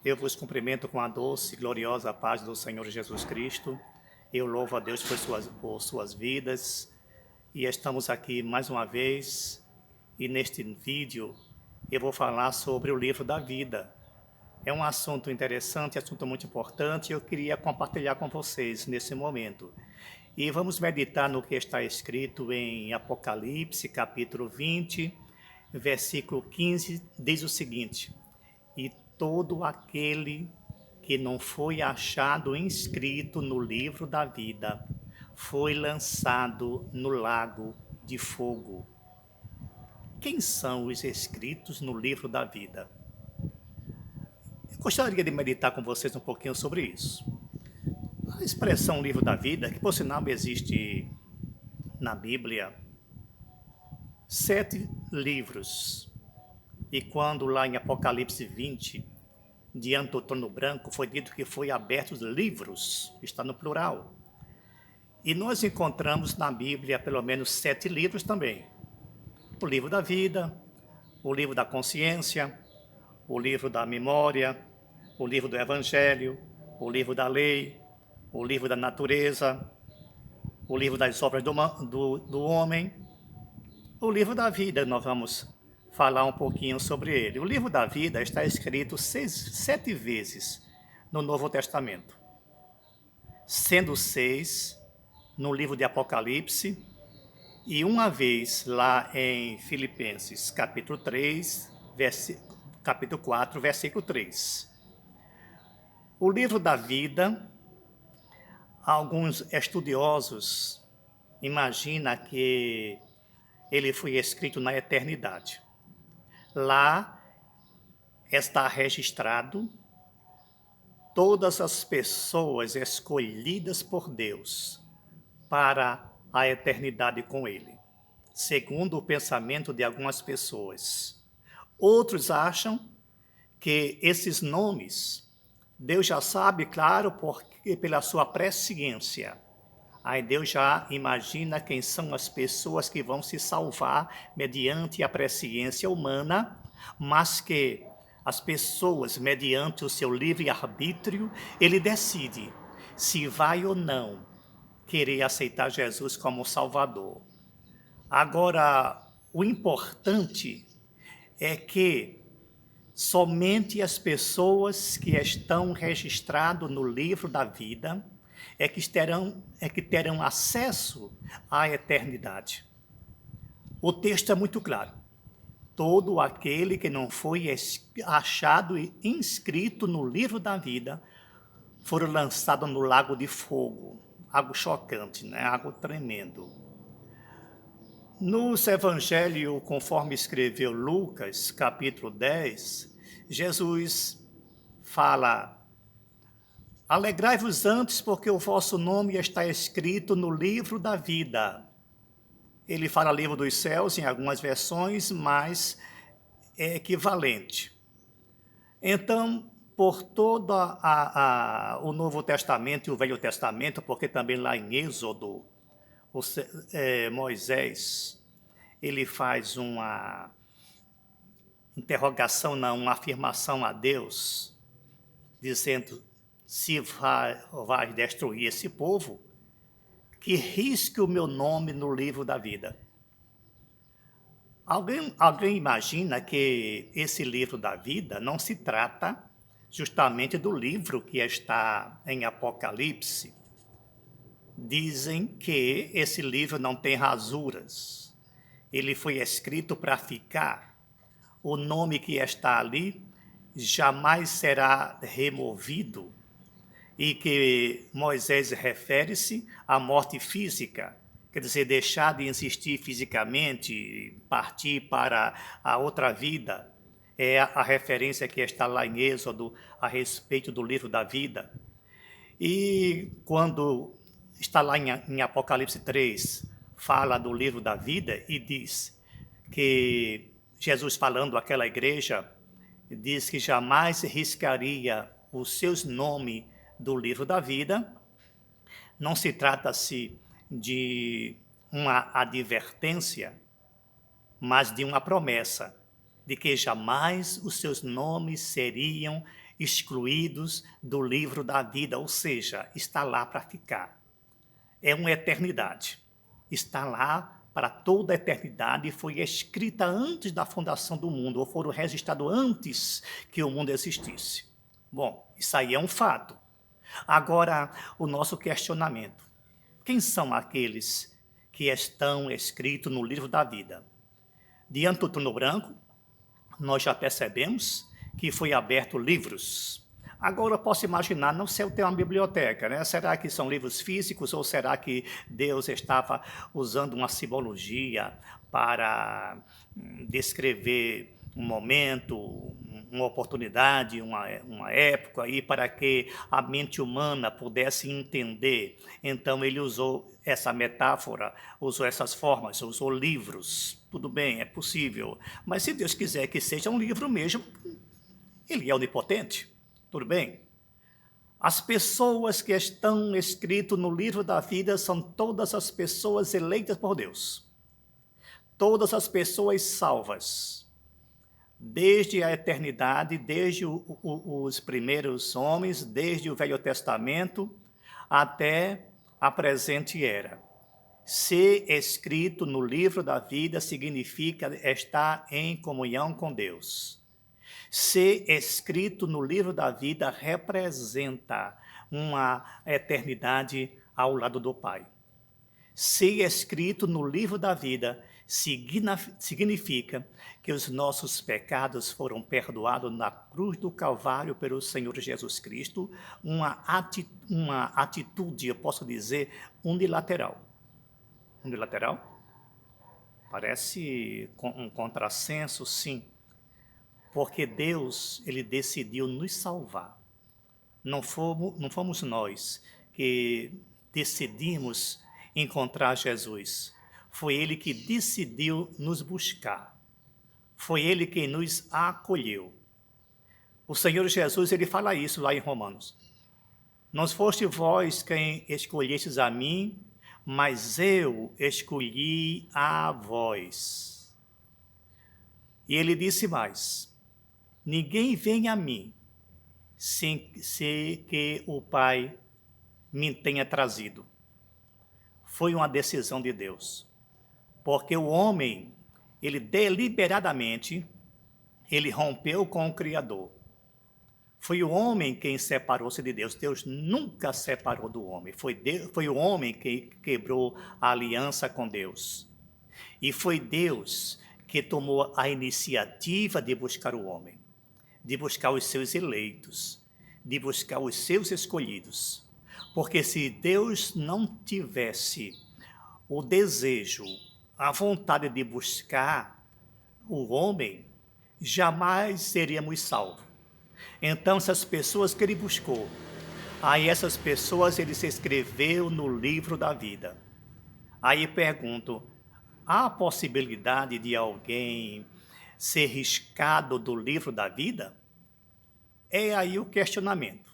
Eu vos cumprimento com a doce e gloriosa paz do Senhor Jesus Cristo. Eu louvo a Deus por suas vidas. E estamos aqui mais uma vez. E neste vídeo eu vou falar sobre o livro da vida. É um assunto interessante, assunto muito importante. E eu queria compartilhar com vocês nesse momento. E vamos meditar no que está escrito em Apocalipse, capítulo 20, versículo 15, diz o seguinte: E todo aquele que não foi achado inscrito no livro da vida foi lançado no lago de fogo. Quem são os escritos no livro da vida? Eu gostaria de meditar com vocês um pouquinho sobre isso. A expressão livro da vida, que por sinal existe na Bíblia 7 livros. E quando lá em Apocalipse 20, diante do trono branco, foi dito que foi abertos livros, está no plural. E nós encontramos na Bíblia pelo menos 7 livros também. O livro da vida, o livro da consciência, o livro da memória, o livro do evangelho, o livro da lei, o livro da natureza, o livro das obras do homem, o livro da vida. Nós vamos falar um pouquinho sobre ele. O livro da vida está escrito 7 vezes no Novo Testamento, sendo 6 no livro de Apocalipse e uma vez lá em Filipenses, capítulo 3, capítulo 4, versículo 3. O livro da vida, alguns estudiosos imaginam que ele foi escrito na eternidade. Lá está registrado todas as pessoas escolhidas por Deus para a eternidade com Ele, segundo o pensamento de algumas pessoas. Outros acham que esses nomes Deus já sabe, claro, porque pela sua presciência. Aí Deus já imagina quem são as pessoas que vão se salvar mediante a presciência humana, mas que as pessoas, mediante o seu livre-arbítrio, ele decide se vai ou não querer aceitar Jesus como Salvador. Agora, o importante é que somente as pessoas que estão registradas no livro da vida é que terão acesso à eternidade. O texto é muito claro. Todo aquele que não foi achado e inscrito no livro da vida foram lançados no lago de fogo. Algo chocante, né? Algo tremendo. Nos evangelhos, conforme escreveu Lucas, capítulo 10, Jesus fala: Alegrai-vos antes, porque o vosso nome está escrito no livro da vida. Ele fala livro dos céus em algumas versões, mas é equivalente. Então, por todo o Novo Testamento e o Velho Testamento, porque também lá em Êxodo, Moisés, ele faz uma interrogação, não, uma afirmação a Deus, dizendo: se vai destruir esse povo, que risque o meu nome no livro da vida. Alguém imagina que esse livro da vida não se trata justamente do livro que está em Apocalipse. Dizem que esse livro não tem rasuras. Ele foi escrito para ficar. O nome que está ali jamais será removido. E que Moisés refere-se à morte física, quer dizer, deixar de existir fisicamente, partir para a outra vida. É a referência que está lá em Êxodo a respeito do livro da vida. E quando está lá em Apocalipse 3, fala do livro da vida e diz que Jesus, falando àquela igreja, diz que jamais riscaria os seus nomes do livro da vida. Não se trata-se de uma advertência, mas de uma promessa de que jamais os seus nomes seriam excluídos do livro da vida, ou seja, está lá para ficar. É uma eternidade. Está lá para toda a eternidade e foi escrita antes da fundação do mundo, ou foram registrados antes que o mundo existisse. Bom, isso aí é um fato. Agora, o nosso questionamento. Quem são aqueles que estão escritos no livro da vida? Diante do trono branco, nós já percebemos que foi aberto livros. Agora eu posso imaginar, não sei, eu tenho uma biblioteca, né? Será que são livros físicos ou será que Deus estava usando uma simbologia para descrever um momento, uma oportunidade, uma época aí para que a mente humana pudesse entender? Então ele usou essa metáfora, usou essas formas, usou livros. Tudo bem, é possível. Mas se Deus quiser que seja um livro mesmo, ele é onipotente. Tudo bem? As pessoas que estão escritas no livro da vida são todas as pessoas eleitas por Deus. Todas as pessoas salvas. Desde a eternidade, desde os primeiros homens, desde o Velho Testamento até a presente era. Ser escrito no livro da vida significa estar em comunhão com Deus. Ser escrito no livro da vida representa uma eternidade ao lado do Pai. Ser escrito no livro da vida significa que os nossos pecados foram perdoados na cruz do Calvário pelo Senhor Jesus Cristo, uma atitude, eu posso dizer, unilateral. Unilateral? Parece um contrassenso, sim. Porque Deus, ele decidiu nos salvar. Não fomos nós que decidimos encontrar Jesus. Foi ele que decidiu nos buscar. Foi ele quem nos acolheu. O Senhor Jesus, ele fala isso lá em Romanos. Não foste vós quem escolhestes a mim, mas eu escolhi a vós. E ele disse mais: ninguém vem a mim sem que o Pai me tenha trazido. Foi uma decisão de Deus. Porque o homem, ele deliberadamente, ele rompeu com o Criador. Foi o homem quem separou-se de Deus. Deus nunca separou do homem. Foi o homem que quebrou a aliança com Deus. E foi Deus que tomou a iniciativa de buscar o homem, de buscar os seus eleitos, de buscar os seus escolhidos. Porque se Deus não tivesse o desejo, a vontade de buscar o homem, jamais seríamos salvos. Então, essas pessoas que ele buscou, aí essas pessoas ele se escreveu no livro da vida. Aí pergunto, há a possibilidade de alguém ser riscado do livro da vida? É aí o questionamento.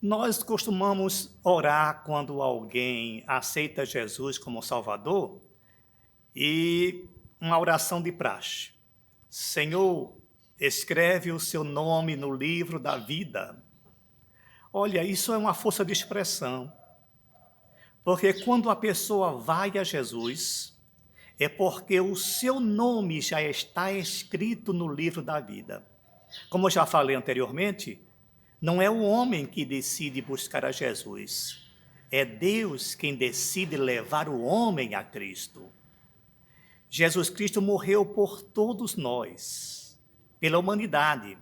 Nós costumamos orar quando alguém aceita Jesus como Salvador, e uma oração de praxe. Senhor, escreve o seu nome no livro da vida. Olha, isso é uma força de expressão. Porque quando a pessoa vai a Jesus, é porque o seu nome já está escrito no livro da vida. Como eu já falei anteriormente, não é o homem que decide buscar a Jesus. É Deus quem decide levar o homem a Cristo. Jesus Cristo morreu por todos nós, pela humanidade.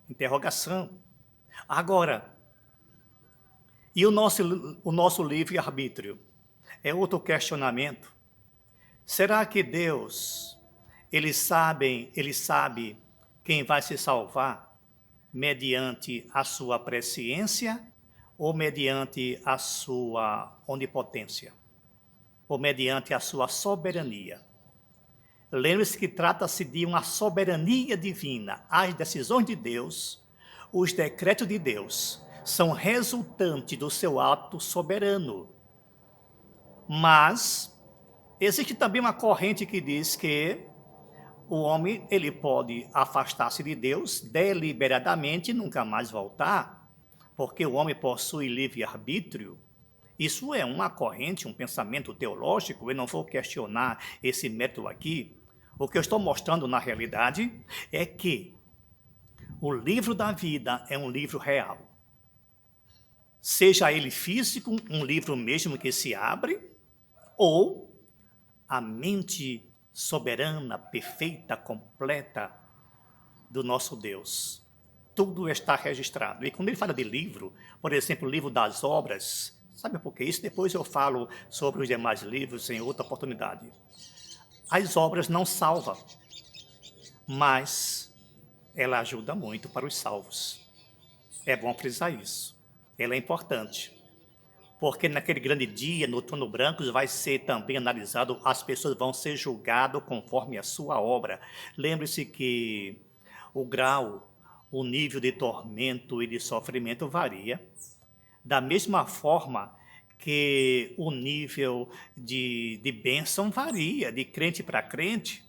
Interrogação. Agora, e o nosso livre-arbítrio? É outro questionamento. Será que Deus, ele sabe quem vai se salvar mediante a sua presciência ou mediante a sua onipotência? Ou mediante a sua soberania? Lembre-se que trata-se de uma soberania divina. As decisões de Deus, os decretos de Deus, são resultantes do seu ato soberano. Mas existe também uma corrente que diz que o homem ele pode afastar-se de Deus deliberadamente e nunca mais voltar, porque o homem possui livre-arbítrio. Isso é uma corrente, um pensamento teológico, eu não vou questionar esse método aqui. O que eu estou mostrando na realidade é que o livro da vida é um livro real. Seja ele físico, um livro mesmo que se abre, ou a mente soberana, perfeita, completa do nosso Deus. Tudo está registrado. E quando ele fala de livro, por exemplo, o livro das obras, sabe por que isso? Depois eu falo sobre os demais livros em outra oportunidade. As obras não salvam, mas ela ajuda muito para os salvos. É bom frisar isso. Ela é importante. Porque naquele grande dia, no trono branco, vai ser também analisado, as pessoas vão ser julgadas conforme a sua obra. Lembre-se que o grau, o nível de tormento e de sofrimento varia. Da mesma forma que o nível de bênção varia, de crente para crente.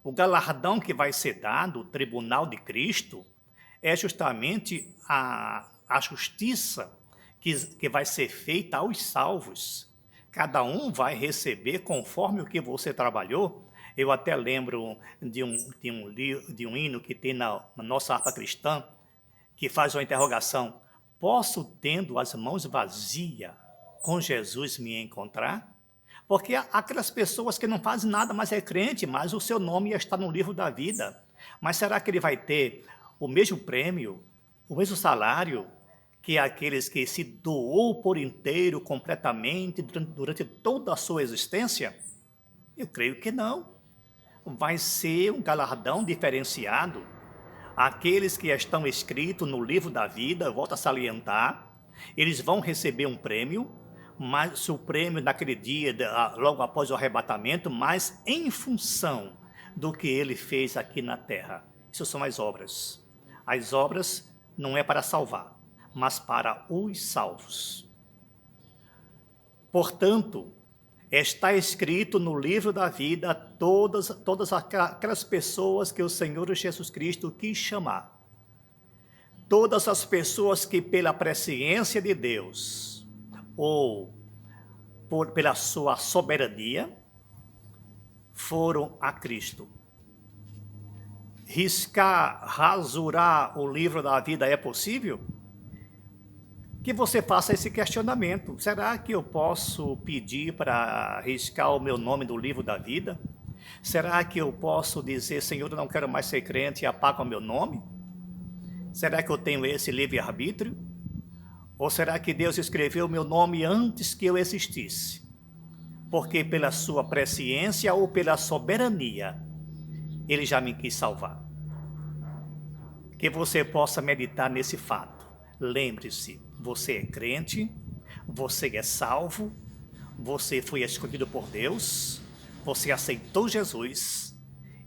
O galardão que vai ser dado, o tribunal de Cristo, é justamente a justiça que vai ser feita aos salvos. Cada um vai receber conforme o que você trabalhou. Eu até lembro de um hino que tem na nossa harpa cristã, que faz uma interrogação: posso, tendo as mãos vazias, com Jesus me encontrar? Porque há aquelas pessoas que não fazem nada, mas é crente, mas o seu nome está no livro da vida. Mas será que ele vai ter o mesmo prêmio, o mesmo salário que aqueles que se doou por inteiro, completamente, durante toda a sua existência? Eu creio que não. Vai ser um galardão diferenciado. Aqueles que estão escritos no livro da vida, eu volto a salientar, eles vão receber um prêmio, mas o prêmio naquele dia, logo após o arrebatamento, mas em função do que ele fez aqui na terra. Isso são as obras. As obras não é para salvar, mas para os salvos. Portanto, está escrito no livro da vida todas aquelas pessoas que o Senhor Jesus Cristo quis chamar. Todas as pessoas que pela presciência de Deus, ou pela sua soberania, foram a Cristo. Rasurar o livro da vida é possível? Que você faça esse questionamento. Será que eu posso pedir para riscar o meu nome do livro da vida? Será que eu posso dizer: Senhor, eu não quero mais ser crente e apaga o meu nome? Será que eu tenho esse livre-arbítrio? Ou será que Deus escreveu o meu nome antes que eu existisse? Porque pela sua presciência ou pela soberania, Ele já me quis salvar. Que você possa meditar nesse fato. Lembre-se, você é crente, você é salvo, você foi escolhido por Deus, você aceitou Jesus,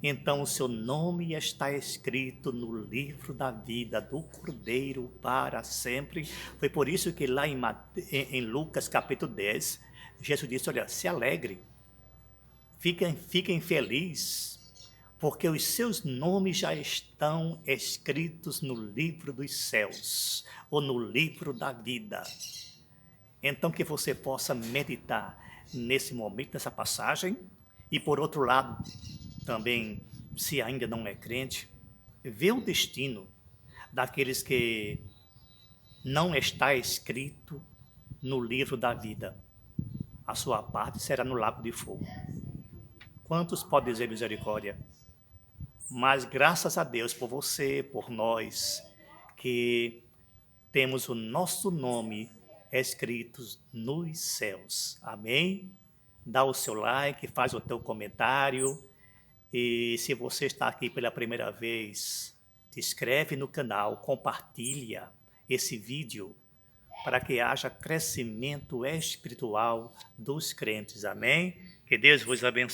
então o seu nome está escrito no livro da vida do Cordeiro para sempre. Foi por isso que lá em Lucas capítulo 10, Jesus disse: olha, se alegre, fiquem felizes, porque os seus nomes já estão escritos no livro dos céus, ou no livro da vida. Então que você possa meditar nesse momento, nessa passagem, e por outro lado, também, se ainda não é crente, vê o destino daqueles que não está escrito no livro da vida. A sua parte será no lago de fogo. Quantos podem dizer misericórdia? Mas graças a Deus por você, por nós, que temos o nosso nome escritos nos céus. Amém? Dá o seu like, faz o teu comentário. E se você está aqui pela primeira vez, se inscreve no canal, compartilha esse vídeo para que haja crescimento espiritual dos crentes. Amém? Que Deus vos abençoe.